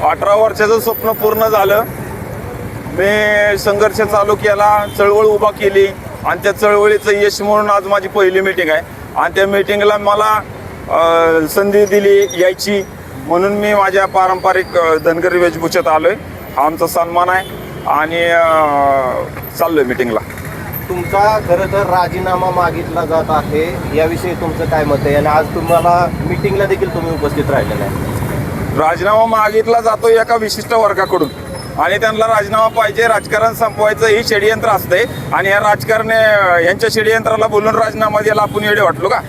18 वर्षाचं स्वप्न पूर्ण झालं. मी संघर्ष चालू केला, चळवळ उभा केली आणि त्या चळवळीचं यश म्हणून आज माझी पहिली मीटिंग आहे. आणि त्या मीटिंगला मला संधी दिली यायची म्हणून मी माझ्या पारंपरिक धनगरी वेशभूषेत आलोय. हा आमचा सन्मान आहे आणि चाललोय मीटिंगला. तुमचा खरं तर राजीनामा मागितला जात आहे, याविषयी तुमचं काय मत आहे? आणि आज तुम्हाला मीटिंगला देखील तुम्ही उपस्थित राहिलेला आहे. राजीनामा मागितला जातो एका विशिष्ट वर्गाकडून आणि त्यांना राजीनामा पाहिजे. राजकारण संपवायचं ही षडयंत्र असते आणि या यांच्या षडयंत्राला बोलून राजीनामा द्यायला आपण येडे वाटलो का?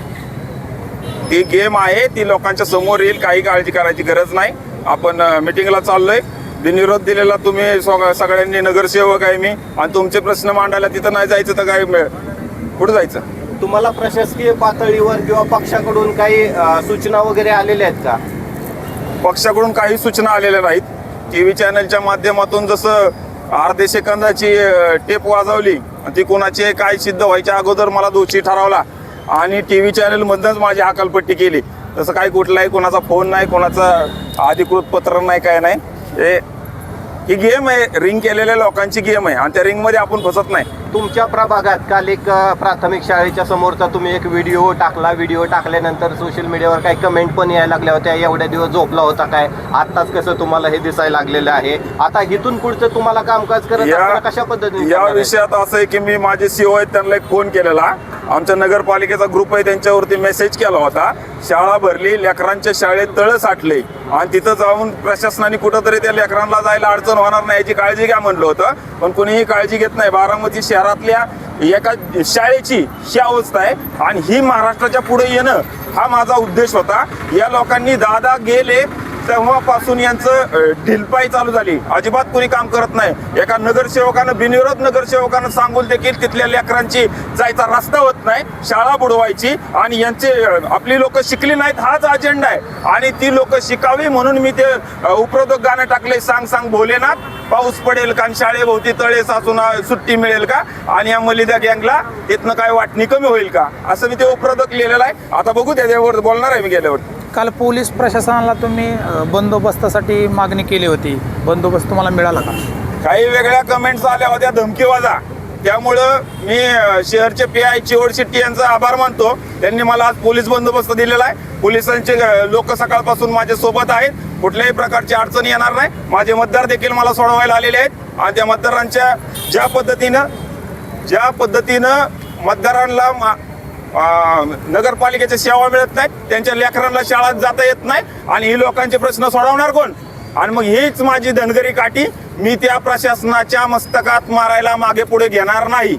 ती गेम आहे, ती लोकांच्या समोर येईल, काही काळजी करायची गरज नाही. आपण मीटिंगला चाललोय. बिनविरोध दिलेला तुम्ही सगळ्यांनी नगरसेवक आहे मी आणि तुमचे प्रश्न मांडायला तिथं नाही जायचं तर काय कुठं जायचं? तुम्हाला प्रशासकीय पातळीवर किंवा पक्षाकडून काही सूचना वगैरे आलेल्या आहेत का? पक्षाकडून काही सूचना आलेल्या नाहीत. TV चॅनलच्या माध्यमातून जसं अर्धे सेकंदाची टेप वाजवली ती कोणाची काय सिद्ध व्हायच्या अगोदर मला दोषी ठरवला आणि TV चॅनलमधूनच माझी हकालपट्टी केली. तसं काही कुठलाही कोणाचा फोन नाही, कोणाचा अधिकृत पत्र नाही, काय नाही. ही गेम आहे, रिंग केलेल्या लोकांची गेम आहे आणि त्या रिंगमध्ये आपण फसत नाही. तुमच्या प्रभागात काल एक प्राथमिक शाळेच्या समोरचा तुम्ही एक व्हिडिओ टाकला. व्हिडिओ टाकल्यानंतर सोशल मीडियावर काही कमेंट पण यायला लागल्या होत्या, एवढ्या दिवस झोपला होता काय, आत्ताच कसं तुम्हाला हे दिसायला लागलेलं आहे? आता इथून पुढचं तुम्हाला कामकाज करत कशा पद्धतीने? या विषयात असं आहे की मी माझे CEO आहेत त्यांना एक फोन केलेला. आमच्या नगरपालिकेचा ग्रुप आहे त्यांच्यावरती मेसेज केला होता. शाळा भरली, लेकरांच्या शाळेत तळ साठले आणि तिथं जाऊन प्रशासनाने कुठंतरी त्या लेकरांना जायला अडचण होणार नाही याची काळजी घ्या म्हणलं होतं, पण कोणीही काळजी घेत नाही. बारामती शहरातल्या एका शाळेची ही अवस्था आहे आणि ही महाराष्ट्राच्या पुढे येणं हा माझा उद्देश होता. या लोकांनी दादा गेले तेव्हापासून यांचं ढिलपाई चालू झाली. अजिबात कोणी काम करत नाही. एका नगरसेवकानं बिनविरोध नगरसेवकानं सांगून देखील तिथल्या लेकरांची जायचा रस्ता होत नाही, शाळा बुडवायची आणि यांचे आपली लोक शिकली नाहीत हाच अजेंडा आहे आणि ती लोक शिकावी म्हणून मी ते उपरोधक गाणं टाकले, सांग सांग भोलेनाथ, पाऊस पडेल का शाळेभोवती तळे साचून सुट्टी मिळेल का आणि या मलिदा गँगला तिथनं काय वाटणी कमी होईल का, असं मी ते उपरोधक लिहिलेलं आहे. आता बघू त्याच्यावर बोलणार आहे मी गेल्यावर. काल पोलीस प्रशासनाला तुम्ही बंदोबस्तासाठी मागणी केली होती, बंदोबस्त तुम्हाला मिळाला का? काही वेगळ्या कमेंट्स आल्या होत्या धमकीवाजा, त्यामुळं मी शहरचे PI चिवड शेट्टी यांचा आभार मानतो. त्यांनी मला आज पोलीस बंदोबस्त दिलेला आहे. पोलिसांचे लोक सकाळपासून माझ्या सोबत आहेत, कुठल्याही प्रकारची अडचण येणार नाही. माझे मतदार देखील मला सोडवायला आलेले आहेत आणि त्या मतदारांच्या ज्या पद्धतीनं मतदारांना नगरपालिकेच्या सेवा मिळत नाहीत, त्यांच्या लेकरांना शाळेत जाता येत नाही आणि ही लोकांचे प्रश्न सोडवणार कोण? आणि मग हीच माझी धनगरी काठी. मी त्या प्रशासनाच्या मस्तकात मारायला मागे पुढे घेणार नाही.